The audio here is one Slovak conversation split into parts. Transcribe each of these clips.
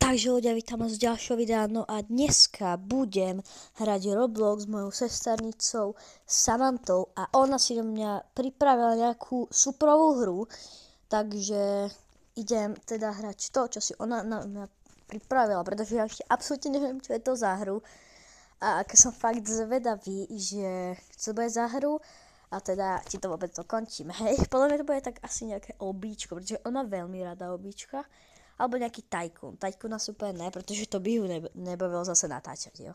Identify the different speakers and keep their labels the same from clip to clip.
Speaker 1: Takže ľudia, vítam vás z ďalšieho videa, no a dneska budem hrať Roblox s mojou sesternicou Samantou a ona si do mňa pripravila nejakú superovú hru, takže idem teda hrať to, čo si ona na mňa pripravila, pretože ja ešte absolútne neviem, čo je to za hru a keď som fakt zvedavý, že čo bude za hru a teda ti to vôbec dokončím, hej, podľa mňa to bude tak asi nejaké obíčko, pretože ona má veľmi rada obíčka. Alebo nejaký tajkún. Tajkúna super ne, pretože to by ju nebavilo zase natáčať, jo.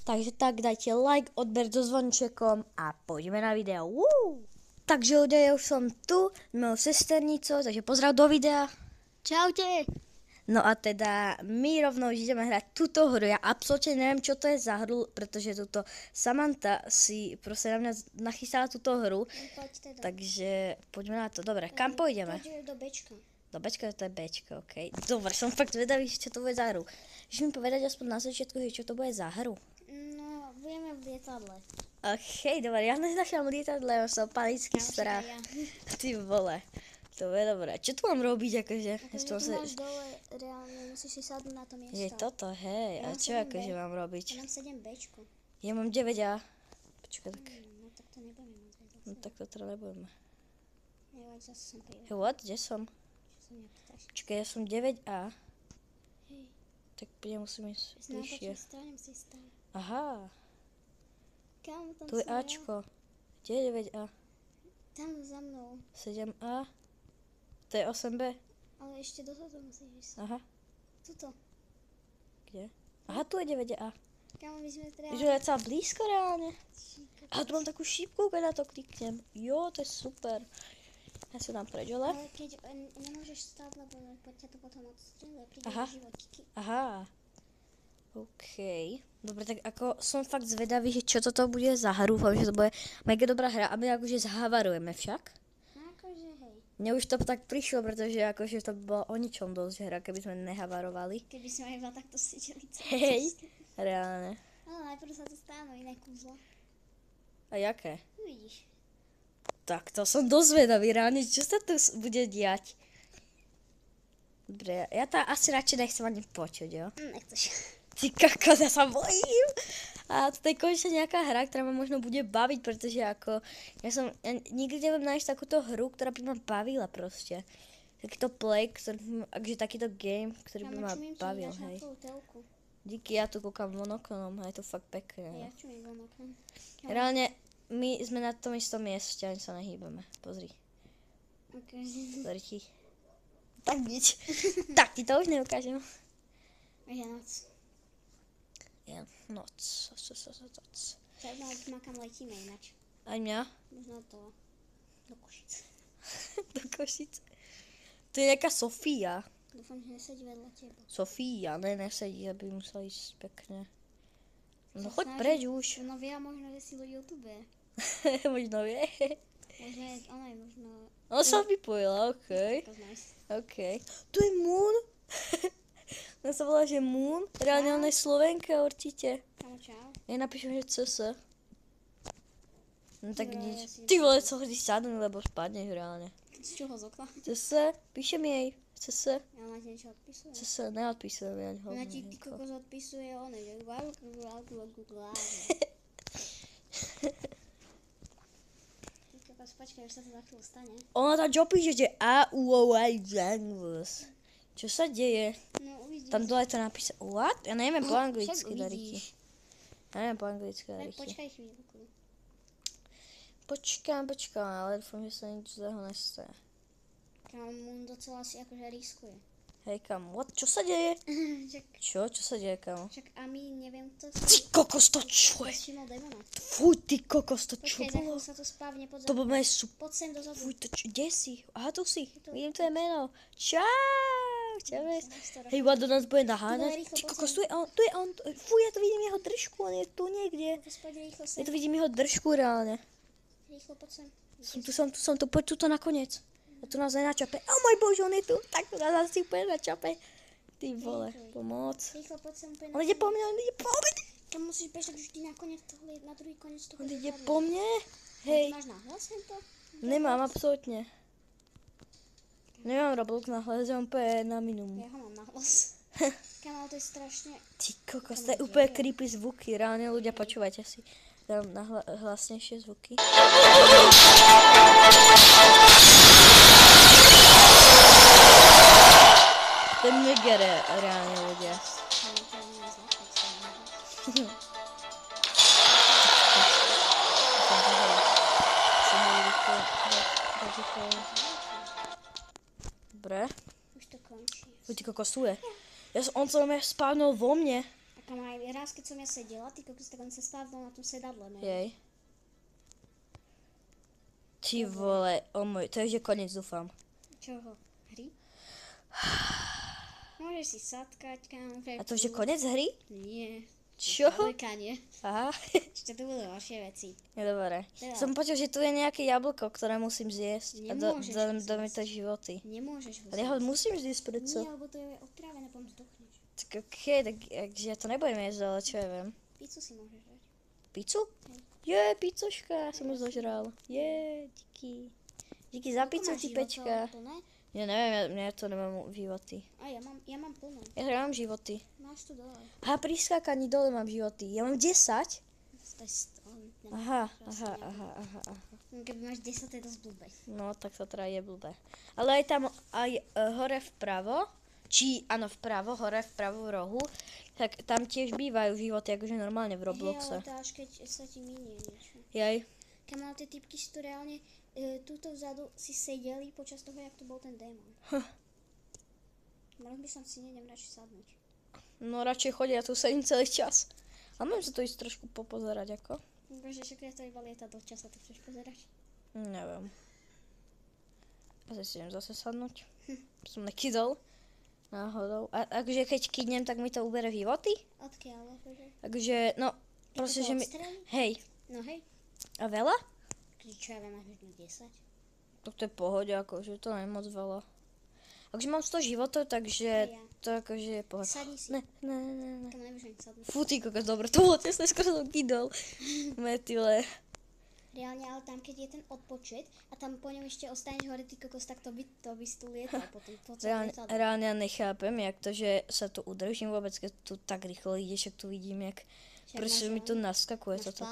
Speaker 1: Takže tak, dajte like, odber so zvončekom a poďme na video. Takže ľudia, ja už som tu s mojou sesternicou, takže pozdrav do videa. Čaute. No a teda my rovnou ideme hrať túto hru. Ja absolútne neviem, čo to je za hru, pretože túto Samanta si proste na mňa nachystala túto hru. Teda. Takže poďme na to. Dobre, kam pôjdeme?
Speaker 2: Poďme do Bčka.
Speaker 1: Do Bčka, to je Bčka, okej. Dobre, som fakt zvedavý, čo to bude za hru. Môžeš mi povedať aspoň na začiatku, čo to bude za hru?
Speaker 2: No, budeme v lietadle.
Speaker 1: Okej, dobre, ja neznašam lietadle, ja som panický strach. Ty vole, to je dobré. Čo tu mám robiť, akože?
Speaker 2: Akože tu máš dole, reálne musíš si sadnúť na to miesto.
Speaker 1: Je toto, hej, a čo akože mám robiť?
Speaker 2: Ja mám 7 Bčko.
Speaker 1: Ja mám 9A. Počkaj, tak.
Speaker 2: No tak to nebudeme mať.
Speaker 1: No tak to teda nebudeme.
Speaker 2: Nevadí, zase som príde.
Speaker 1: Hey, what? Kde som? Čakaj, ja som 9A.
Speaker 2: Hej.
Speaker 1: Tak ja musím ísť bližšie.
Speaker 2: Musíš stáť.
Speaker 1: Aha,
Speaker 2: Kam tam
Speaker 1: tu je Ačko. Kde je 9A?
Speaker 2: Tam za mnou.
Speaker 1: 7A? To je 8B?
Speaker 2: Ale ešte dozadu musíš ísť.
Speaker 1: Aha,
Speaker 2: Tuto.
Speaker 1: kde? Aha, tu je 9A.
Speaker 2: Kam by sme teda...
Speaker 1: Že je celá blízko reálne. A tu mám takú šípku, keď na to kliknem. Jo, to je super. Ja sa dám preč, ale?
Speaker 2: Ale keď nemôžeš stáť, lebo poď ťa to potom odstreluje, príde životíky.
Speaker 1: Aha. OK. Dobre, tak ako som fakt zvedavý, že čo toto bude za hru. Dúfam, že to bude mega dobrá hra a my akože zhavarujeme však.
Speaker 2: Akože hej.
Speaker 1: Mne už to tak prišlo, pretože akože to by bolo o ničom dosť hra, keby sme nehavarovali.
Speaker 2: Keby sme iba takto sedeli celý
Speaker 1: Hej,
Speaker 2: čas.
Speaker 1: reálne.
Speaker 2: Ale najprv sa tu stánu iné kúzlo.
Speaker 1: A jaké?
Speaker 2: Uvidíš.
Speaker 1: Tak to som dozvedavý reálne, čo sa tu bude diať. Dobre, ja to asi radšej nechcem ani počuť, jo?
Speaker 2: Nechceš.
Speaker 1: Ty kakos, ja sa bojím. A to je konečne nejaká hra, ktorá ma možno bude baviť, pretože ako, ja nikdy neviem nájsť takúto hru, ktorá by ma bavila proste. Takýto play, takýto game, ktorý by ma bavil, hej. Díky, ja tu kúkam monoklonom a je to fakt pekné.
Speaker 2: Ja čumím monoklon.
Speaker 1: Reálne, my sme na tom istom mieste, ani sa nehýbeme. Pozri.
Speaker 2: Okay.
Speaker 1: Pozri ti. Tak nič. Tak ti to už neukážem.
Speaker 2: Je noc.
Speaker 1: Je noc.
Speaker 2: Zaujímavé ma kam letíme ináč.
Speaker 1: Aj mňa?
Speaker 2: Možno do Košic.
Speaker 1: Do Košic. To je nejaká Sofia.
Speaker 2: Dúfam, že nesedí vedľa teba.
Speaker 1: Sofia, nesedí, aby musela ísť pekne. No choď preč už.
Speaker 2: No vie, možno, že si do YouTube.
Speaker 1: Možno vie.
Speaker 2: Možno je, ona je možno...
Speaker 1: Ona sa vypojila, okej. Okej. Tu je Moon. Ona sa volá, že Moon. Reálne ona je Slovenka určite.
Speaker 2: Kamo, čau.
Speaker 1: Ja napíšem, že CS. No tak nič. Ty vole, co hodíš sadnúť, lebo spadneš reálne.
Speaker 2: Z čoho, z okna?
Speaker 1: CS, píšem jej. CS.
Speaker 2: Ja ona ti niečo odpisuje.
Speaker 1: CS, neodpisujem ja ho.
Speaker 2: Ona ti kokos odpisuje one, že počkaj, už sa to za chvíľu stane.
Speaker 1: Ona tam čo píše, že čo sa deje?
Speaker 2: No uvidíš.
Speaker 1: Tam dole to napísa. What? Ja neviem po anglicky, Dariky. Ja neviem po anglicky, Dariky.
Speaker 2: Počkaj chvíľku.
Speaker 1: Počkám, ale dúfam, že sa nič zlého nestane.
Speaker 2: Kam on docela si akože riskuje.
Speaker 1: Hej, kam, what? Čo sa deje? Čo sa deje, kamo?
Speaker 2: Však a my neviem to...
Speaker 1: Ty kokos, to čo je?
Speaker 2: Všimol démona.
Speaker 1: Fuj, ty kokos, to čo
Speaker 2: Počkaj, za
Speaker 1: bolo?
Speaker 2: chvíľu sa to spávne pod
Speaker 1: To bolo super.
Speaker 2: Poď sem dozadu.
Speaker 1: Fuj, to čo, kde si? Aha, tu si. Vidím tvoje meno. Čau, čaves. Hej, Wado nás bude naháňať. Ty kokos, tu je on. Fuj, ja to vidím jeho držku, on je tu niekde. Ja to vidím jeho držku reálne.
Speaker 2: Rýchlo, poď sem.
Speaker 1: Som tu, poď tuto nakoniec. A tu nás aj na čape. Oh môj bože, on je tu. Tak tu nás asi úplne na čape. Ty vole, pomoc.
Speaker 2: Rýchlo, poď sem úplne.
Speaker 1: On ide po mne.
Speaker 2: Tam musíš bežať vždy na koniec tohle, na druhý koniec toho.
Speaker 1: On ide po mne. Hej.
Speaker 2: Máš nahlas to?
Speaker 1: Nemám, absolútne. Nemám Roblox na hlas, mám úplne na minimum.
Speaker 2: Ja ho mám na hlas. Kámo, to je strašne...
Speaker 1: Ty kokos, to je úplne creepy zvuky, reálne ľudia, počúvajte si. Dám na hlasnejšie zvuky. To je mega reálne ľudia. Dobre.
Speaker 2: Už to končí.
Speaker 1: Ty kokosuje. On sa mňa spávnul vo mne.
Speaker 2: A kam aj raz, keď som ja sedela, ty kokos, tak on sa spávnul na tom sedadle. Ne?
Speaker 1: Jej. Ty vole, o môj, to je že koniec, dúfam.
Speaker 2: Čoho? Hry? Môžeš si sadkať, kámo.
Speaker 1: A to už je koniec hry?
Speaker 2: Nie.
Speaker 1: Čo?
Speaker 2: Zablekanie.
Speaker 1: Aha.
Speaker 2: Ešte tu budú ďalšie veci.
Speaker 1: Je dobré.
Speaker 2: Teda.
Speaker 1: Som počul, že tu je nejaké jablko, ktoré musím zjesť.
Speaker 2: Nemôžeš
Speaker 1: A
Speaker 2: ho
Speaker 1: do mi
Speaker 2: zjesť.
Speaker 1: to životy.
Speaker 2: Nemôžeš ho
Speaker 1: Ale ja ho musím zjesť predsa.
Speaker 2: Nie, lebo to je otrávené, potom zdochneš.
Speaker 1: Tak okej, tak ja to nebudem jesť, ale čo ja viem.
Speaker 2: Pizzu si môžeš dať.
Speaker 1: Pizzu? Je, pizzoška, som už zožral. Je, díky. Díky za pizzu, ty pečka. Ja neviem, ja to nemám životy.
Speaker 2: A ja mám plno.
Speaker 1: Ja nemám životy.
Speaker 2: Máš tu dole.
Speaker 1: Aha, pri skákaní dole mám životy. Ja mám 10?
Speaker 2: To je
Speaker 1: Aha.
Speaker 2: Keby máš 10, to je dosť blbé.
Speaker 1: No, tak to teda je blbé. Ale aj tam, hore vpravo, áno, vpravo, hore vpravo v rohu, tak tam tiež bývajú životy, akože normálne v Robloxe.
Speaker 2: Hej, ale to až keď sa ti minie niečo.
Speaker 1: Jaj.
Speaker 2: Kamal, tie typky sú tu reálne, túto vzadu si sedeli počas toho, jak tu bol ten démon. Možno by som si nejdem radšej sadnúť.
Speaker 1: No, radšej chodia, tu sedím celý čas. A môžem sa to ísť trošku popozerať, ako?
Speaker 2: Bože, však ja to iba lietadlo, čas sa to chceš pozerať.
Speaker 1: Neviem. Asi si idem zase sadnúť. Som nekydol. Náhodou. A akože keď kydnem, tak mi to ubere životy?
Speaker 2: Odkiaľ, akože?
Speaker 1: Akože, no, proste, že mi... Hej.
Speaker 2: No hej.
Speaker 1: A veľa?
Speaker 2: Čo ja viem, až možno 10.
Speaker 1: Tak to je pohode, akože to nie je moc veľa. Akože mám 100 životov, takže to akože je pohode.
Speaker 2: Sadni si.
Speaker 1: Ne.
Speaker 2: Kam nemôžem sadnúť.
Speaker 1: Fú, ty kokos, dobre, to bolo tesné, skoro som kydol. Metyle.
Speaker 2: Reálne, ale tam, keď je ten odpočet a tam po ňom ešte ostaneš hore, ty kokos, tak to by si tu lietal potom.
Speaker 1: Reálne ja nechápem, jak to, že sa tu udržím vôbec, keď tu tak rýchlo ide, však tu vidím, jak proste mi tu naskakuje toto.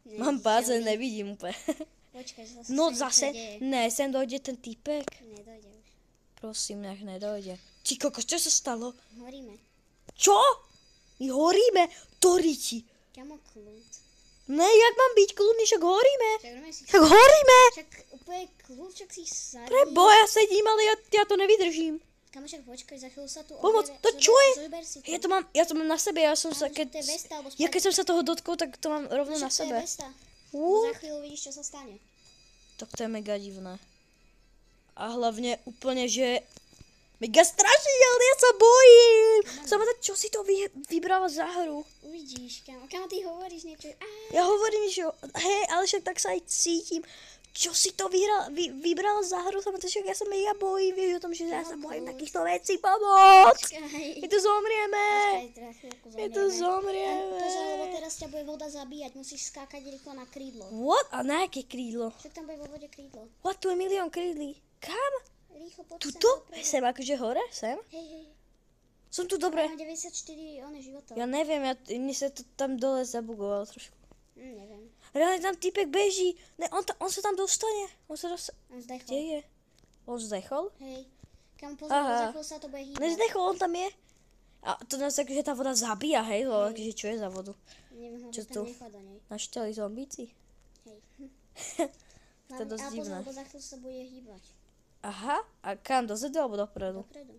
Speaker 1: Mám pás, ale nevidím úplne.
Speaker 2: Počkaj,
Speaker 1: no zase, ne, sem dojde ten týpek.
Speaker 2: Nedojde už.
Speaker 1: Prosím, nech nedojde. Ty kokos, čo sa stalo?
Speaker 2: Horíme.
Speaker 1: Čo? My horíme? Toriti.
Speaker 2: Kamo kľud.
Speaker 1: Ne, jak mám byť kľudný, však horíme.
Speaker 2: Však
Speaker 1: horíme.
Speaker 2: Však úplne kľud, však si sadí.
Speaker 1: Preboha, ja sedím, ale ja to nevydržím.
Speaker 2: Kamo, však počkaj, za chvíľu sa tu
Speaker 1: pomoc, to čo je?
Speaker 2: Zober si to.
Speaker 1: Ja to mám na sebe, ja som sa,
Speaker 2: keď
Speaker 1: som sa toho dotkol, tak to mám rovno na sebe.
Speaker 2: Za chvíľu vidíš, čo sa stane.
Speaker 1: Tak to je mega divné. A hlavne úplne, že mega strašidelné, ja sa bojím. Samotná, čo si to vybrala za hru?
Speaker 2: Uvidíš, kamo ty hovoríš niečo.
Speaker 1: Ja hovorím, že hej, ale však tak sa aj cítim. Čo si to vybrala za hru? Samotná, však ja sa mega bojím, vieš o tom, že ja sa bojím takýchto vecí, pomoc. My tu zomrieme. My tu zomrieme.
Speaker 2: Pozor, lebo teraz ťa bude voda zabíjať, musíš skákať rýchlo na krídlo.
Speaker 1: What? A na aké krídlo?
Speaker 2: Však tam bude vo vode krídlo.
Speaker 1: What? Tu je milión krídlí. Kam?
Speaker 2: Rýchlo poď
Speaker 1: tuto? Sem akože hore? Sem?
Speaker 2: Hej.
Speaker 1: Som tu dobre.
Speaker 2: Mám 94 životov.
Speaker 1: Ja neviem, mne sa to tam dole zabugovalo trošku.
Speaker 2: Neviem.
Speaker 1: Reálne tam typek beží. Ne, on sa tam dostane. On
Speaker 2: zdechol.
Speaker 1: Kde je? On zdechol?
Speaker 2: Hej. Kam pozor, za chvíľu sa to bude hýbať.
Speaker 1: Nezdechol, on tam je. A to nás akože tá voda zabíja, hej? Akože čo je za vodu?
Speaker 2: Neviem,
Speaker 1: čo tu?
Speaker 2: do nej.
Speaker 1: Našteli zombíci?
Speaker 2: Hej.
Speaker 1: To je dosť divné.
Speaker 2: Lebo za chvíľu sa bude hýbať.
Speaker 1: Aha, a kam? Dozadu alebo dopredu?
Speaker 2: Dopredu.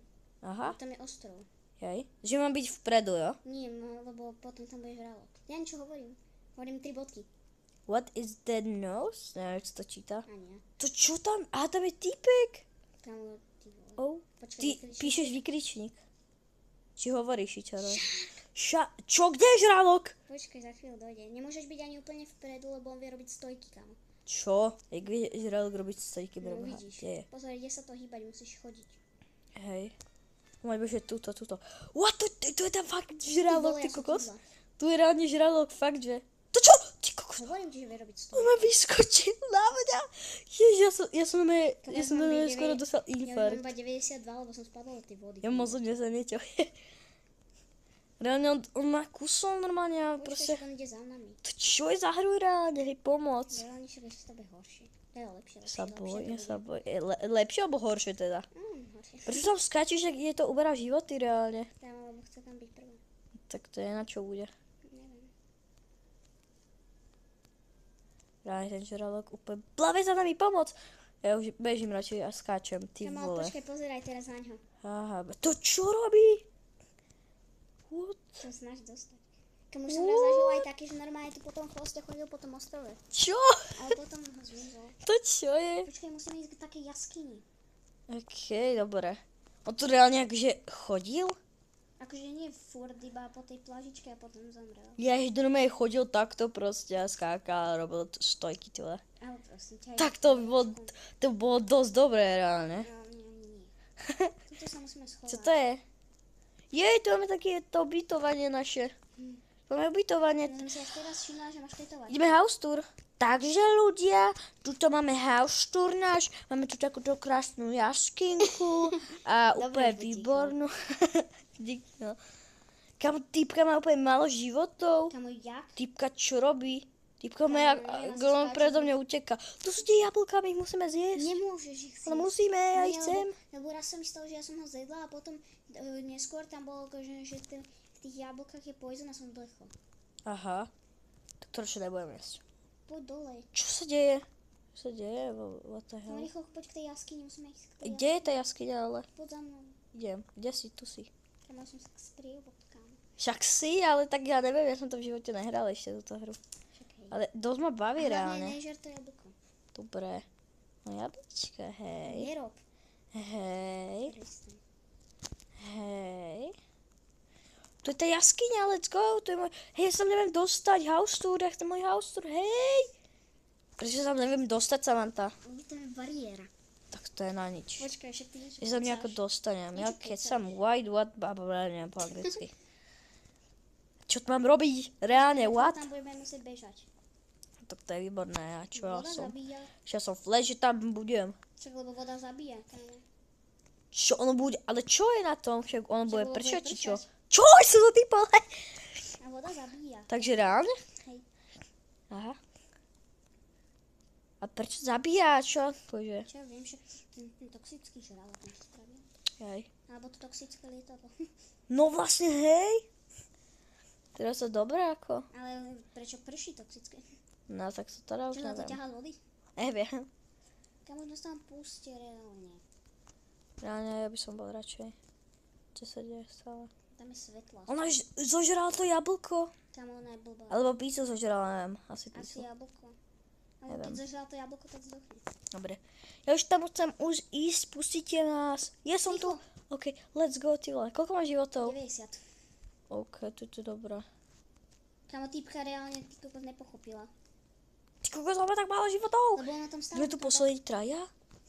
Speaker 1: Aha.
Speaker 2: Tam je ostrov.
Speaker 1: Hej. Že mám byť vpredu, jo?
Speaker 2: Nie, lebo potom tam bude žralok. Ja niečo hovorím. Hovorím 3 bodky.
Speaker 1: What is the nose? Neviem, čo to číta.
Speaker 2: Ani ja.
Speaker 1: To čo tam? Aha, tam je týpek.
Speaker 2: Tam ty vole.
Speaker 1: Oh.
Speaker 2: Počkaj,
Speaker 1: Ty píšeš vykričník. Či hovoríš, Šičaro? Čo? Kde je žralok?
Speaker 2: Počkaj, za chvíľu dojde. Nemôžeš byť ani úplne vpredu, lebo on vie robiť stojky, kamo.
Speaker 1: Čo? Jak vie žralok robiť stojky?
Speaker 2: No uvidíš. Pozor, ide sa to hýbať, musíš chodiť.
Speaker 1: Hej. Môj bože, tuto. What? Tu je tam fakt žralok, ty kokos? Tu je reálne žralok, fakt, že... To čo? Ty kokos.
Speaker 2: Hovorím ti, že vie robiť stôl.
Speaker 1: Ona vyskočil na mňa. Ježiš, ja som skoro dostal
Speaker 2: Ja mám
Speaker 1: infarkt.
Speaker 2: iba 92, lebo som spadol do tej vody.
Speaker 1: Ja moc sa niečo. Reálne on má kusol normálne a proste...
Speaker 2: Počkaj, on ide za nami.
Speaker 1: To čo je za hru reálne, hej, pomoc.
Speaker 2: Reálne však ešte to bude horšie. To je lepšie.
Speaker 1: Ja sa bojím. Lepšie alebo horšie teda?
Speaker 2: Horšie.
Speaker 1: Prečo tam skáčeš, ak je to uberá životy reálne?
Speaker 2: Tam, lebo chce tam byť prvá.
Speaker 1: Tak to je na čo bude.
Speaker 2: Neviem.
Speaker 1: Reálne ten žralok úplne... Plave za nami, pomoc! Ja už bežím radšej a skáčem, ty
Speaker 2: Kamal,
Speaker 1: vole.
Speaker 2: počkaj, pozeraj teraz na ňo.
Speaker 1: Aha, to čo robí? What?
Speaker 2: Sa snaž dostať. Kamu som raz zažil aj taký, že normálne tu po tom chvoste chodil po tom ostrove.
Speaker 1: Čo?
Speaker 2: Ale potom ho zmizol.
Speaker 1: To čo je?
Speaker 2: Počkaj, musíme ísť k takej jaskyni.
Speaker 1: Okej, dobre. On tu reálne akože chodil?
Speaker 2: Akože nie furt, iba po tej plažičke a potom zomrel.
Speaker 1: Ja ešte normálne chodil takto proste a skákal a robil stojky, tyhle.
Speaker 2: Ale prosím ťa.
Speaker 1: Tak to by bolo dosť dobré reálne.
Speaker 2: Nie. Tuto sa musíme schovať.
Speaker 1: Čo to je? Jej, tu máme také to ubytovanie naše. Máme ubytovanie.
Speaker 2: Ja som si až teraz všimla, že máš tetovať.
Speaker 1: Ideme house tour. Takže ľudia, tuto máme house tour náš, máme tu takúto krásnu jaskinku a úplne
Speaker 2: buď ticho.
Speaker 1: výbornú. No. Kam typka má úplne málo životov.
Speaker 2: Kamu, jak?
Speaker 1: Typka čo robí? Typka má, on predo mňa uteká. Tu sú tie jablká, my ich musíme zjesť.
Speaker 2: Nemôžeš ich
Speaker 1: Ale
Speaker 2: zjesť.
Speaker 1: musíme, ja ich
Speaker 2: Nie,
Speaker 1: chcem.
Speaker 2: Lebo raz som myslel, že ja som ho zjedla a potom neskôr tam bolo, že v tých jablkách je poison a som dlho.
Speaker 1: Aha. Tak to čo nebudeme jesť.
Speaker 2: Poď dole.
Speaker 1: Čo sa deje? Čo sa deje? What the
Speaker 2: Tam
Speaker 1: hell?
Speaker 2: rýchlo poď k tej jaskyni, musíme ísť k tej
Speaker 1: Kde je tá jaskyňa ale?
Speaker 2: Poď za mnou.
Speaker 1: Idem. Kde si? Tu si.
Speaker 2: Tam som sa tak spriel bodkám.
Speaker 1: Však si, ale tak ja neviem, ja som to v živote nehral ešte túto hru.
Speaker 2: Však hej.
Speaker 1: Ale dosť ma baví
Speaker 2: Hlavne
Speaker 1: reálne.
Speaker 2: nežer to jablko.
Speaker 1: Dobre. No jablčka, hej.
Speaker 2: Nerob.
Speaker 1: Hej.
Speaker 2: Kriste.
Speaker 1: Hej. To je tá jaskyňa, let's go. To je môj... Hej, ja sa tam neviem dostať. House tour, ja chcem môj house tour, hej. Prečo sa tam neviem dostať, Samantha?
Speaker 2: Lebo to je bariéra.
Speaker 1: Tak to je na nič.
Speaker 2: Počkaj, však ty niečo
Speaker 1: Ja sa nejako
Speaker 2: kecáš.
Speaker 1: dostanem. Ja
Speaker 2: Niečo
Speaker 1: keď
Speaker 2: kecáš.
Speaker 1: som white, what, neviem po anglicky. Čo to mám robiť? Reálne, what?
Speaker 2: Tam budeme musieť bežať.
Speaker 1: Tak to je výborné. A čo ja
Speaker 2: Voda
Speaker 1: som?
Speaker 2: zabíja.
Speaker 1: Ja som flash, že tam budem.
Speaker 2: Však lebo voda zabíja. Kámo.
Speaker 1: Čo ono bude? Ale čo je na tom? Však ono bude
Speaker 2: lebo bude
Speaker 1: pršať, či čo?
Speaker 2: pršať.
Speaker 1: Čo? Som to typol.
Speaker 2: A voda zabíja.
Speaker 1: Takže reálne?
Speaker 2: Hej.
Speaker 1: Aha. A prečo zabíja? Čo? Bože.
Speaker 2: Čo ja viem, že ten toxický žralok tam spravil.
Speaker 1: Hej.
Speaker 2: Alebo to toxické lietadlo.
Speaker 1: No vlastne, hej. Teraz to dobré ako?
Speaker 2: Ale prečo prší toxické?
Speaker 1: No tak sa teda už
Speaker 2: Čo na to
Speaker 1: neviem.
Speaker 2: ťahá z vody?
Speaker 1: Neviem.
Speaker 2: Kam možno sa tam pustie reálne.
Speaker 1: Reálne ja by som bol radšej. Čo sa deje stále?
Speaker 2: Tam je svetlo.
Speaker 1: Ona už zožrala to jablko.
Speaker 2: Tam ona je blbá.
Speaker 1: Alebo pícu zožrala, neviem. Asi
Speaker 2: Asi
Speaker 1: pícu.
Speaker 2: jablko. Ale
Speaker 1: Neviem.
Speaker 2: keď zažrala to jablko, tak zdochne.
Speaker 1: Dobre. Ja už tam chcem už ísť, pustíte nás. Ja som tu. OK, let's go, ty vole. Koľko máš životov?
Speaker 2: 90.
Speaker 1: OK, to je dobré.
Speaker 2: Kamo, týpka reálne ty kokos nepochopila.
Speaker 1: Ty kokos, máme tak málo životov.
Speaker 2: Lebo ona tam stále...
Speaker 1: Sme tu poslední traja?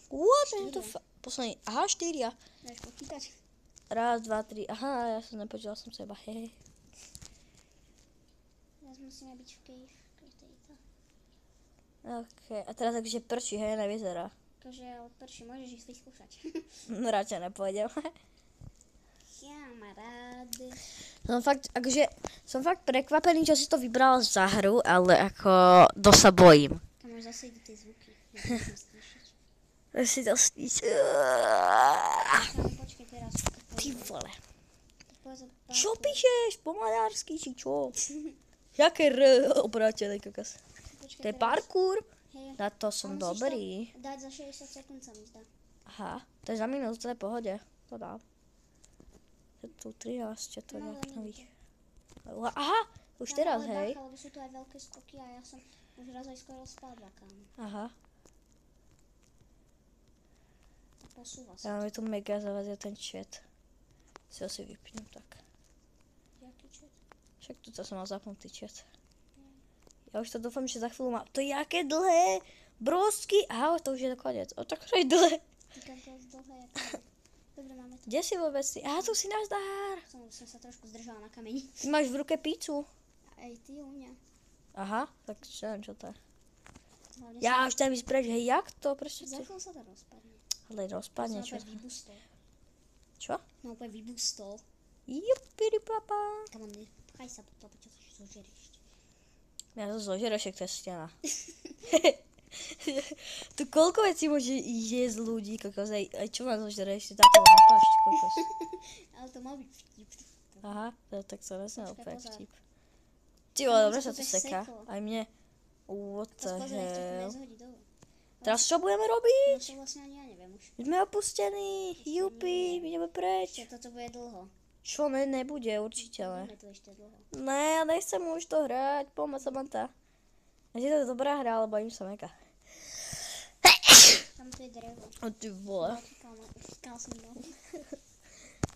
Speaker 1: What? Je to poslední. Aha, 4.
Speaker 2: Dáš počítať?
Speaker 1: Raz, dva, tri. Aha, ja som nepočula som seba. Hej.
Speaker 2: Teraz musíme byť v cave. Tejto.
Speaker 1: OK, a teraz takže prší, hej, nevyzerá.
Speaker 2: Takže od prší môžeš ísť vyskúšať.
Speaker 1: No radšej nepôjdem.
Speaker 2: Kamarád.
Speaker 1: Som fakt prekvapený, čo si to vybrala za hru, ale ako dosť sa bojím.
Speaker 2: Kamo, zase idú tie zvuky. Nebudem strašiť.
Speaker 1: Si to stíš.
Speaker 2: Kamo, počkaj teraz.
Speaker 1: Ty vole.
Speaker 2: Povedz-
Speaker 1: Čo píšeš? Po maďarsky, či čo? Jaké obrátené, kokos.
Speaker 2: Počkaj
Speaker 1: To je
Speaker 2: teraz.
Speaker 1: parkour?
Speaker 2: Hej.
Speaker 1: Na to som
Speaker 2: A musíš
Speaker 1: dobrý.
Speaker 2: to dať za 60 sekúnd sa mi zdá.
Speaker 1: Aha, to je za minus, to je v pohode. To dám. Je tu 13, čo to
Speaker 2: No,
Speaker 1: nejak
Speaker 2: ale
Speaker 1: nových. Aha, už
Speaker 2: Kamo,
Speaker 1: teraz,
Speaker 2: ale
Speaker 1: hej.
Speaker 2: bacha, lebo sú tu aj veľké skoky a ja som už raz aj skoro spadla, kámo.
Speaker 1: Aha,
Speaker 2: A posúva
Speaker 1: ja
Speaker 2: sa.
Speaker 1: mi tu mega zavazia ten chat. Si ho si vypnem tak.
Speaker 2: Jaký čet?
Speaker 1: Však tu som mal zapnutý chat. Ja už to dúfam, že za chvíľu mám. To je jaké dlhé brosky. Aha, to už je koniec. O, tak to je dlhé.
Speaker 2: Týkam to dlhé, jak dobre, máme to.
Speaker 1: Kde si vôbec si? Aha, tu si nazdár.
Speaker 2: Som sa trošku zdržala na kameni.
Speaker 1: Ty máš v ruke pícu.
Speaker 2: Aj ty u mňa.
Speaker 1: Aha, tak čo neviem, čo to je.
Speaker 2: Hlavne
Speaker 1: Ja už tam ísť preč, hej, jak to? Prečo
Speaker 2: Za
Speaker 1: to?
Speaker 2: chvíľu sa to rozpadne.
Speaker 1: Ale rozpadne,
Speaker 2: To
Speaker 1: čo?
Speaker 2: sa úplne vybustol.
Speaker 1: Čo?
Speaker 2: No úplne vybustol.
Speaker 1: Jupiripapa.
Speaker 2: Come on, pchaj sa do toho, čo to zožerieš ešte.
Speaker 1: Ja to zožereš, jak to je stena. Tu koľko vecí môže jesť ľudí, kokos, aj čo ma zožereš, táto lampa ešte, kokos.
Speaker 2: Ale to mal byť vtip.
Speaker 1: Aha, tak sa nesmel
Speaker 2: Počkaj,
Speaker 1: úplne
Speaker 2: pozor.
Speaker 1: vtip. Ty vole,
Speaker 2: Tam
Speaker 1: dobre
Speaker 2: sa
Speaker 1: sa
Speaker 2: to
Speaker 1: to
Speaker 2: tak
Speaker 1: seká,
Speaker 2: seklo.
Speaker 1: aj mne. What the
Speaker 2: Teraz pozor, nech to
Speaker 1: hell.
Speaker 2: nezhodí dolu.
Speaker 1: Teraz čo budeme
Speaker 2: No
Speaker 1: robiť?
Speaker 2: to vlastne ani ja neviem už.
Speaker 1: Sme opustení, jupi, ideme preč.
Speaker 2: Ešte toto bude dlho.
Speaker 1: Čo, ne, nebude, určite ne.
Speaker 2: Budeme tu ešte dlho.
Speaker 1: Ne, ja nechcem už to hrať, poďme Samantha. Je to dobrá hra, ale bojím sa meka.
Speaker 2: Tam tu je drevo.
Speaker 1: O ty vole.
Speaker 2: Vykal som nohu.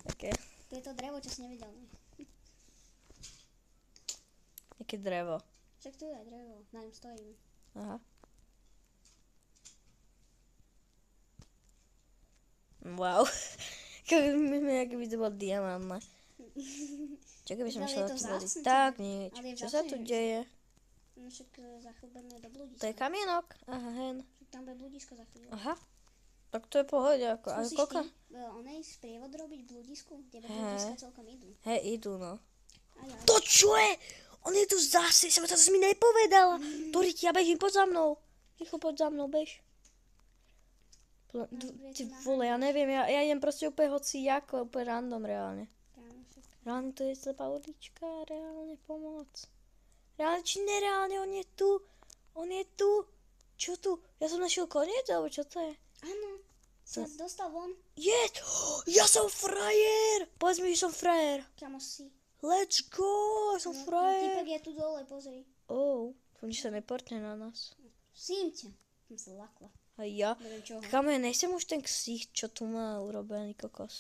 Speaker 1: Také,
Speaker 2: To je to drevo, čo si nevidel.
Speaker 1: aké drevo.
Speaker 2: Však tu je drevo, na ňom stojím.
Speaker 1: Aha. Wow. Keby to bol diamant, ne? Čo keby som
Speaker 2: Ale
Speaker 1: šla
Speaker 2: je to
Speaker 1: tu vody?
Speaker 2: vzácne,
Speaker 1: Tak,
Speaker 2: ale
Speaker 1: nič.
Speaker 2: je
Speaker 1: Čo sa tu
Speaker 2: vzácne,
Speaker 1: deje?
Speaker 2: No však za chvíľu budeme do bludiska.
Speaker 1: To je kamienok? Aha, hen.
Speaker 2: Však tam bude bludisko za chvíľu.
Speaker 1: Aha. Tak to je pohode, ako. Ale
Speaker 2: Skúsiš
Speaker 1: koľko?
Speaker 2: ty onej sprievod robiť v bludisku? Tie bludiska celkom idú.
Speaker 1: Hej, idú, no.
Speaker 2: A ja.
Speaker 1: To čo je? On je tu zase, som to mi nepovedala. Dorik, ja bežím, poď za mnou. Rýchlo poď za mnou, bež. Ty vole, ja neviem, ja idem proste úplne hoci ako, úplne random reálne. Reálne to je slepá ulička, reálne pomoc. Reálne či nereálne, on je tu. On je tu. Čo tu? Ja som našiel koniec, alebo čo to je?
Speaker 2: Áno, sa dostal von.
Speaker 1: Je! Ja som frajer! Povedz mi, že som frajer.
Speaker 2: Kamo si.
Speaker 1: Let's go, som frajer.
Speaker 2: Typek je tu dole, pozri.
Speaker 1: Oh, to nič sa neportne na nás.
Speaker 2: Sím ťa. Som sa lakla.
Speaker 1: A ja?
Speaker 2: Neviem čoho.
Speaker 1: Kamo, ja nechcem už ten ksicht, čo tu má urobený kokos.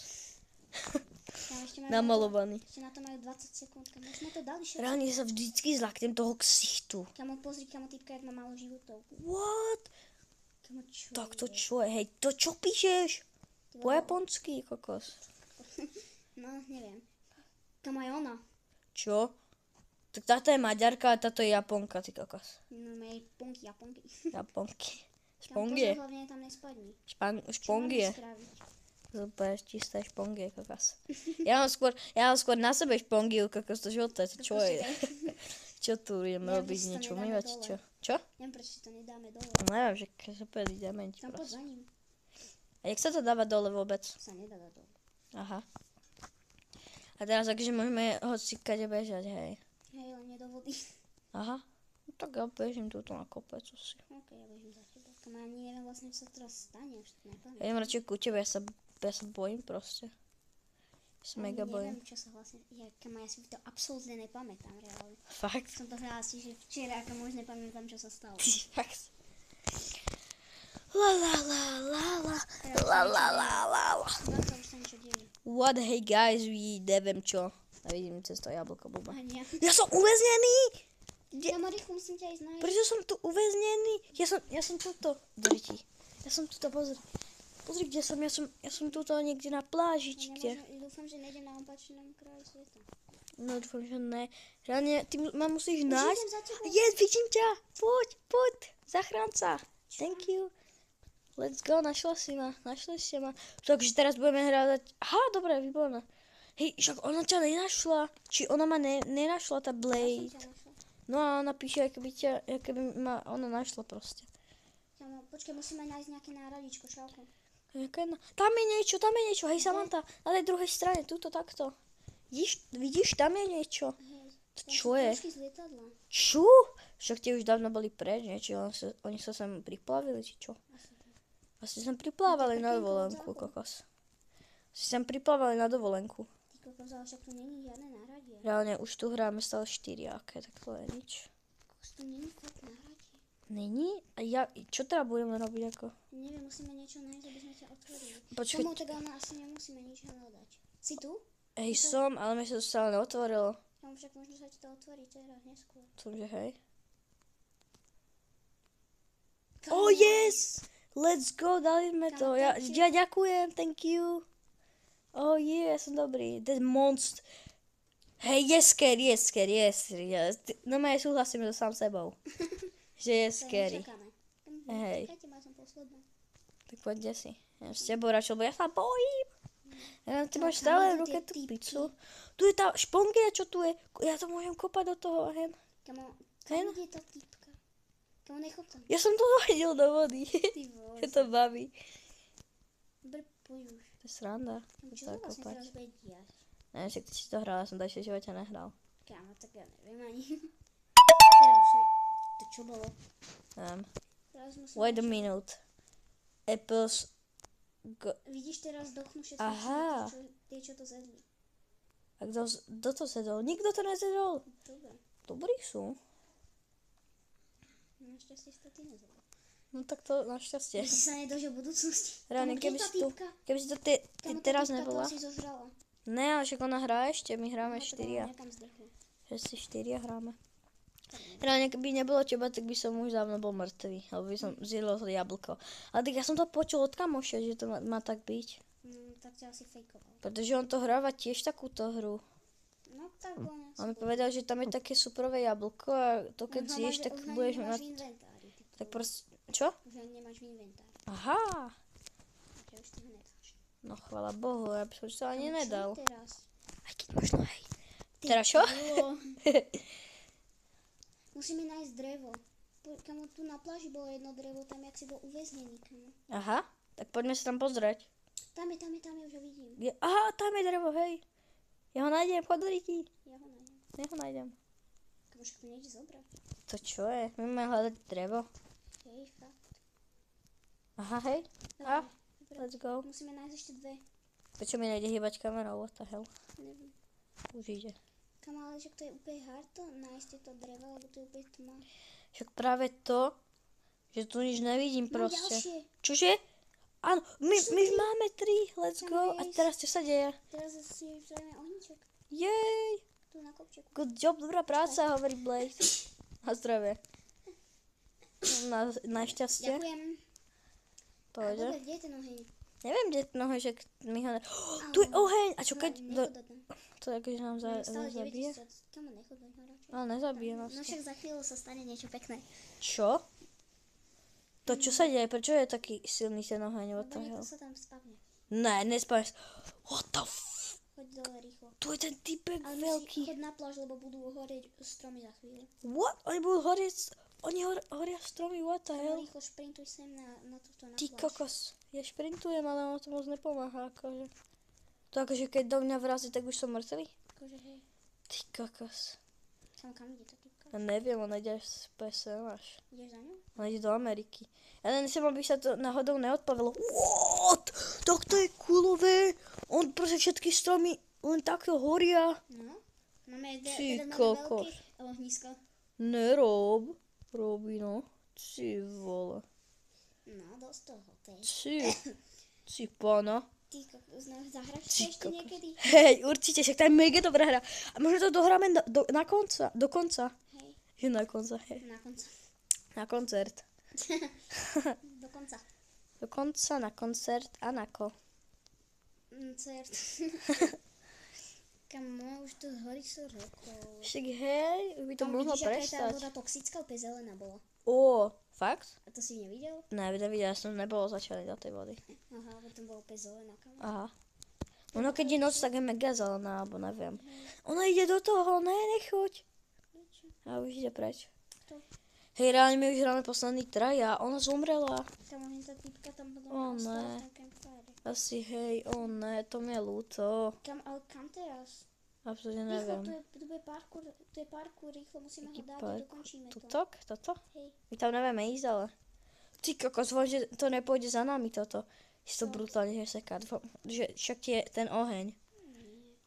Speaker 2: Tam ešte majú
Speaker 1: Namalovaný.
Speaker 2: Ešte na to majú 20 sekúnd. Kamo, už sme to dali všetko.
Speaker 1: Reálne sa vždycky zlaknem toho ksichtu.
Speaker 2: Kamo, pozri, kamo, typka, jak má málo životov.
Speaker 1: What?
Speaker 2: Kamo, čo
Speaker 1: Tak to
Speaker 2: je?
Speaker 1: čo je? Hej, to čo píšeš?
Speaker 2: Ty
Speaker 1: Po
Speaker 2: vole.
Speaker 1: japonsky, kokos.
Speaker 2: No, neviem. Kamo, aj ona.
Speaker 1: Čo? Tak táto je Maďarka a táto je Japonka, ty kokos.
Speaker 2: No, jej punky, japonky.
Speaker 1: Japonky.
Speaker 2: Kamo,
Speaker 1: Špongie.
Speaker 2: pozor, hlavne tam nespadni.
Speaker 1: Špongie.
Speaker 2: Čo máme spraviť?
Speaker 1: Super, čisté špongie, kokos. Ja mám skôr na sebe špongiu, kokos, to žlté, to čo je? Čo tu idem
Speaker 2: Neviem,
Speaker 1: robiť,
Speaker 2: prečo to
Speaker 1: niečo
Speaker 2: nedáme
Speaker 1: umývať,
Speaker 2: dole.
Speaker 1: čo? Čo?
Speaker 2: Neviem, prečo si to nedáme dole.
Speaker 1: Neviem, že super diamenti
Speaker 2: Tam poď
Speaker 1: proste.
Speaker 2: za ním.
Speaker 1: A jak sa to dáva dole vôbec?
Speaker 2: Sa nedá dať dole.
Speaker 1: Aha. A teraz takže môžeme hoci kade bežať, hej.
Speaker 2: Hej, len nie do vody.
Speaker 1: Aha. No tak ja bežím túto na kopec asi.
Speaker 2: Ok, ja bežím za teba. Kam ja ani neviem vlastne, čo sa teraz stane, už to
Speaker 1: Ja
Speaker 2: nepamätám.
Speaker 1: idem radšej ku tebe, ja sa bojím proste. Ja sa mega bojím.
Speaker 2: Neviem, čo sa vlastne, ja si to absolútne nepamätám reálne.
Speaker 1: Fakt?
Speaker 2: Som to hrala asi, že včera, ako možno nepamätám, čo sa stalo.
Speaker 1: Fakt. La la la la la la la la la la.
Speaker 2: Zase už sa niečo deje.
Speaker 1: What, hey guys, neviem čo. A vidím cez to jablko blba.
Speaker 2: Ani ja.
Speaker 1: Ja som uväznený!
Speaker 2: Ja ma rýchlo musím ťa ísť nájsť.
Speaker 1: Prečo som tu uväznený? Ja som tuto. Drti. Ja som tuto, pozri. Pozri, kde som. Ja som tuto niekde na pláži, či kde.
Speaker 2: Dúfam, že nejdem na opačnom kraji sveta.
Speaker 1: No dúfam, že ne. Reálne, ty ma musíš
Speaker 2: Už
Speaker 1: nájsť.
Speaker 2: idem za tebou.
Speaker 1: Yes, vidím ťa. Poď. Zachránca. Thank you. Let's go, našli ste ma. Takže teraz budeme hrať. Aha, dobre, výborné. Hej, však ona ťa nenašla. Či ona ma nenašla, tá Blade. No a ona píše, ako by ma ona našla proste.
Speaker 2: Počkaj, musíme nájsť nejaké náhradičko, čauko.
Speaker 1: Tam je niečo, hej Samantha, na tej druhej strane, túto takto. Vidíš, tam je niečo. To čo je?
Speaker 2: Trošky z lietadla.
Speaker 1: Čo? Však tie už dávno boli preč, nie? Či oni sa sem priplavili, či čo? Asi sem priplávali na dovolenku, kokos. Asi sem priplávali na dovolenku.
Speaker 2: Ty kokos, ale však tu není žiadne náhradie.
Speaker 1: Reálne už tu hráme stále 4, aké, tak to je nič.
Speaker 2: Kokos, tu není fakt náhradie.
Speaker 1: Není? A čo teda budeme robiť ako?
Speaker 2: Neviem, musíme niečo nájsť, aby sme ťa otvorili.
Speaker 1: Počkaj.
Speaker 2: Tomu tak ale asi nemusíme nič hľadať. Si tu?
Speaker 1: Hej, som, ale mi sa to stále neotvorilo.
Speaker 2: Tam však možno sa ti to otvorí teraz neskôr.
Speaker 1: Že hej. Oh yes! Let's go, dali sme to. Ja ďakujem, thank you. Oh yeah, som dobrý. That monster. Hej, je scary. No ja súhlasím so sám sebou. Že je
Speaker 2: To je
Speaker 1: scary.
Speaker 2: nečakané.
Speaker 1: Hej.
Speaker 2: Čakajte ma, som posledná.
Speaker 1: Tak poďte si. Ja s tebou radšej, lebo ja sa bojím. Ty
Speaker 2: Ale
Speaker 1: máš
Speaker 2: kam
Speaker 1: stále
Speaker 2: idú
Speaker 1: v ruke
Speaker 2: tie
Speaker 1: tú
Speaker 2: typky?
Speaker 1: pizzu. Tu je tá špongia, čo tu je. Ja to môžem kopať do toho hen.
Speaker 2: Kamo,
Speaker 1: Hej,
Speaker 2: kam
Speaker 1: no.
Speaker 2: ide tá typka? Kamo, nechod tam.
Speaker 1: Ja som to hodil do vody.
Speaker 2: Ty vole.
Speaker 1: Je to baví.
Speaker 2: Dobre, poď už.
Speaker 1: To je sranda.
Speaker 2: Kamo, čo
Speaker 1: To
Speaker 2: sa vlastne
Speaker 1: kopať.
Speaker 2: teraz bude diať?
Speaker 1: Neviem, však ty si to hral, ja som to ešte v živote nehral.
Speaker 2: Kamo, tak ja neviem ani. Teraz už ne... To čo bolo? Teraz musím...
Speaker 1: Wait a minute. Apples.
Speaker 2: Vidíš, teraz dochnú všetci
Speaker 1: Aha.
Speaker 2: tie, čo to zjedli.
Speaker 1: A kto to sedol? Nikto to nezedol.
Speaker 2: Dobre.
Speaker 1: Dobrí sú.
Speaker 2: Našťastie si to ty nezjedol.
Speaker 1: No tak to našťastie.
Speaker 2: Že si sa nedožil budúcnosti.
Speaker 1: Reálne,
Speaker 2: Kamo, kde
Speaker 1: keby
Speaker 2: tá
Speaker 1: si tu,
Speaker 2: typka?
Speaker 1: keby si to ty
Speaker 2: Kamo, tá
Speaker 1: teraz
Speaker 2: typka,
Speaker 1: nebola.
Speaker 2: To asi zozrala.
Speaker 1: Ne, ale však ona hrá ešte, my hráme
Speaker 2: Aha, tak ona
Speaker 1: štyria.
Speaker 2: niekam zdrhla.
Speaker 1: Že si štyria hráme. Reálne, keby nebolo teba, tak by som už dávno bol mŕtvý, alebo by som zjedol to jablko. Ale tak ja som to počul od kamoša, že to má tak byť.
Speaker 2: Tak ťa asi fejkoval.
Speaker 1: Pretože on to hráva tiež takúto hru.
Speaker 2: No tak bol
Speaker 1: On mi povedal, že tam je také superové jablko a to keď zješ, tak budeš
Speaker 2: nemáš
Speaker 1: mať...
Speaker 2: v inventári.
Speaker 1: Tak proste... Čo?
Speaker 2: Už ho nemáš v inventári.
Speaker 1: Aha.
Speaker 2: Takže už ty ho nedáš.
Speaker 1: No chvala Bohu, ja by som to ani
Speaker 2: Kamo, čo
Speaker 1: nedal.
Speaker 2: teraz?
Speaker 1: Aj keď možno hej. Teraz čo?
Speaker 2: Bolo. Musíme nájsť drevo. Kamo, tu na pláži bolo jedno drevo, tam jak si bol uväznený, kamo.
Speaker 1: Aha, tak poďme sa tam pozrieť.
Speaker 2: Tam je, už ho vidím.
Speaker 1: Aha, tam je drevo, hej. Ja ho nájdem, chod do ryti.
Speaker 2: Ja ho nájdem.
Speaker 1: Ja ho nájdem.
Speaker 2: Kamo, však to nejde zobrať.
Speaker 1: To čo je? My máme hľadať drevo.
Speaker 2: Hej, fakt.
Speaker 1: Aha, hej. A,
Speaker 2: Dobre.
Speaker 1: let's go.
Speaker 2: Musíme nájsť ešte dve.
Speaker 1: Prečo mi nejde hýbať kamerou? What the hell?
Speaker 2: Neviem.
Speaker 1: Už ide.
Speaker 2: Kamo, ale však to je úplne hard to nájsť tieto dreva, lebo to je úplne tma.
Speaker 1: Však práve to, že tu nič nevidím
Speaker 2: Mám
Speaker 1: proste.
Speaker 2: ďalšie.
Speaker 1: Čože? Áno, my máme 3, let's
Speaker 2: Tam
Speaker 1: go. A
Speaker 2: je
Speaker 1: teraz čo sa deje?
Speaker 2: Teraz si zrejme ohníček.
Speaker 1: Jej!
Speaker 2: Tu na kopčeku.
Speaker 1: Good job, dobrá práca, hovorí Blade. Na zdravie. Na šťastie.
Speaker 2: Ďakujem.
Speaker 1: Pohode.
Speaker 2: Dobre, kde je ten oheň?
Speaker 1: Neviem, kde je ten oheň, že my ho ne... Tu je oheň! A čo keď...
Speaker 2: Nechod do tam.
Speaker 1: To akože nám
Speaker 2: Máme stále
Speaker 1: zabije?
Speaker 2: 9000. Kamo, nechod do ňoho radšej.
Speaker 1: Ale nezabije nás.
Speaker 2: No však za chvíľu sa stane niečo pekné.
Speaker 1: Čo? To čo sa deje? Prečo je taký silný ten oheň? What
Speaker 2: Lebo
Speaker 1: the
Speaker 2: niekto
Speaker 1: hell?
Speaker 2: sa tam spavne.
Speaker 1: Ne, nespáš. What the
Speaker 2: Choď dole rýchlo.
Speaker 1: Tu je ten typek
Speaker 2: Ale
Speaker 1: veľký.
Speaker 2: chod na pláž, lebo budú horieť stromy za chvíľu.
Speaker 1: What? Oni budú horieť... Oni horia stromy, what the
Speaker 2: Kamo,
Speaker 1: hell?
Speaker 2: rýchlo šprintuj sem na túto na
Speaker 1: Ty
Speaker 2: pláž.
Speaker 1: kokos. Ja šprintujem, ale ono to moc nepomáha, akože. To akože keď do mňa vrazí, tak už som mŕtvý?
Speaker 2: Akože hej.
Speaker 1: Ty kokos.
Speaker 2: Kam ide tá typka?
Speaker 1: Ja neviem, ona ide z PSM až.
Speaker 2: Ideš za ňou?
Speaker 1: Ona ide do Ameriky. Ja len som, aby sa to náhodou neodpavilo. What? Tak to je kulové. On proste všetky stromy len takto horia.
Speaker 2: No. Máme
Speaker 1: Ty
Speaker 2: jeden máme
Speaker 1: kokos.
Speaker 2: veľké ohnisko.
Speaker 1: Nerob. Robí, no. Ty vole.
Speaker 2: No, dosť toho, tej.
Speaker 1: Ty pána.
Speaker 2: Ty kokos, no, zahraš
Speaker 1: Ty
Speaker 2: si ešte
Speaker 1: kokos.
Speaker 2: niekedy?
Speaker 1: Hej, určite, však to je mega dobrá hra. A možno to dohráme do konca.
Speaker 2: Hej,
Speaker 1: Že na konca, hej.
Speaker 2: na konca.
Speaker 1: Na koncert.
Speaker 2: Do konca.
Speaker 1: Do konca, na koncert a na ko.
Speaker 2: Cert. Kamo, už to horí 100 rokov.
Speaker 1: Však hej, by to
Speaker 2: Tam
Speaker 1: mohlo
Speaker 2: vidíš, aká je tá
Speaker 1: prestať.
Speaker 2: voda toxická, úplne zelená bola.
Speaker 1: Ó, fakt?
Speaker 2: A to si nevidel?
Speaker 1: Ne, nevidela som, nebolo začali do tej vody.
Speaker 2: Aha, potom bola úplne zelená, kamo.
Speaker 1: Aha. Ono keď je noc, tak je mega zelená, alebo neviem. Ona ide do toho, ne, nechoď.
Speaker 2: Prečo?
Speaker 1: A už ide preč.
Speaker 2: Kto?
Speaker 1: Hej, reálne my už hráme posledný traja, ona zomrela.
Speaker 2: Kamo, tá typka tam potom
Speaker 1: Ó,
Speaker 2: ostala
Speaker 1: ne.
Speaker 2: v tom campfire.
Speaker 1: Asi hej, ne, to mi je ľúto.
Speaker 2: Ale kam teraz?
Speaker 1: Absolutne
Speaker 2: Rýchlo,
Speaker 1: neviem.
Speaker 2: tu je parkour, rýchlo musíme ho
Speaker 1: Aký
Speaker 2: dať a
Speaker 1: parkour?
Speaker 2: dokončíme to.
Speaker 1: Tutok? Toto?
Speaker 2: Hej,
Speaker 1: My tam nevieme ísť, ale... Ty kokos, že to nepôjde za nami toto. Je to brutálne, že seká. Že však je ten oheň.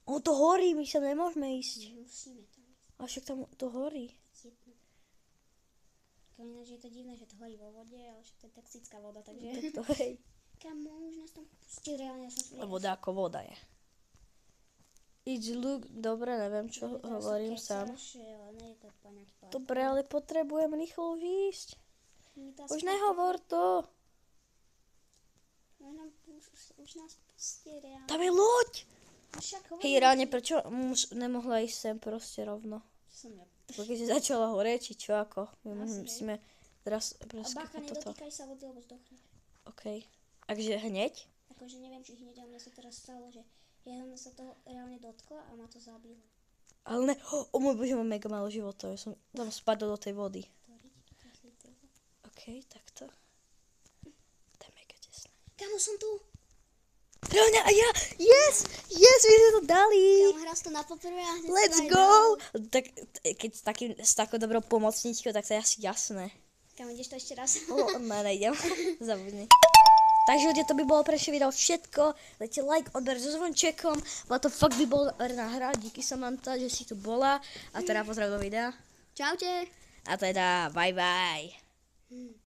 Speaker 1: On to horí, my sa nemôžeme ísť.
Speaker 2: musíme tam ísť.
Speaker 1: A však tam to horí.
Speaker 2: Jedno. Kam ináč je to divné, že to horí vo vode, ale však to je toxická voda,
Speaker 1: Tak
Speaker 2: takže...
Speaker 1: to hej.
Speaker 2: Kamo, už nás tam pustí, reálne ja som
Speaker 1: Voda ako voda je. It's look, dobre, neviem čo hovorím sám. Dobre, ale potrebujem rýchlo výjsť. Už nehovor to.
Speaker 2: Už nás pustí, reálne.
Speaker 1: Tam je loď.
Speaker 2: však hovorím.
Speaker 1: Hej, reálne, prečo nemohla ísť sem proste rovno?
Speaker 2: Som ja.
Speaker 1: Keď si začala horeť, či čo ako? My
Speaker 2: Asi,
Speaker 1: musíme teraz
Speaker 2: A
Speaker 1: presne
Speaker 2: bacha,
Speaker 1: toto.
Speaker 2: nedotýkaj sa vody, lebo zdochneš.
Speaker 1: OK. Takže hneď?
Speaker 2: Akože neviem, či hneď, ale mne sa teraz stalo, že ja sa toho reálne dotkla a ma to zabilo.
Speaker 1: Ale ne, o môj bože, mám mega málo života, ja som tam spadol do tej vody. OK, takto. To je mega tesné.
Speaker 2: Kamo, som tu.
Speaker 1: Reálne, a ja, yes, my sme to dali.
Speaker 2: Kamo, hráš to na poprvé a hneď
Speaker 1: Let's
Speaker 2: to aj
Speaker 1: go!
Speaker 2: dal.
Speaker 1: Tak, keď s takou dobrou pomocníčkou, tak to je asi jasné.
Speaker 2: Kamo, ideš to ešte raz?
Speaker 1: Nejdem, zabudni. Takže ľudia, to by bolo pre dnešné video všetko. Dajte like, odber so zvončekom. Bola to fakt výborná hra. Díky Samantha, že si tu bola. A teda pozdrav do videa.
Speaker 2: Čaute.
Speaker 1: A teda bye bye.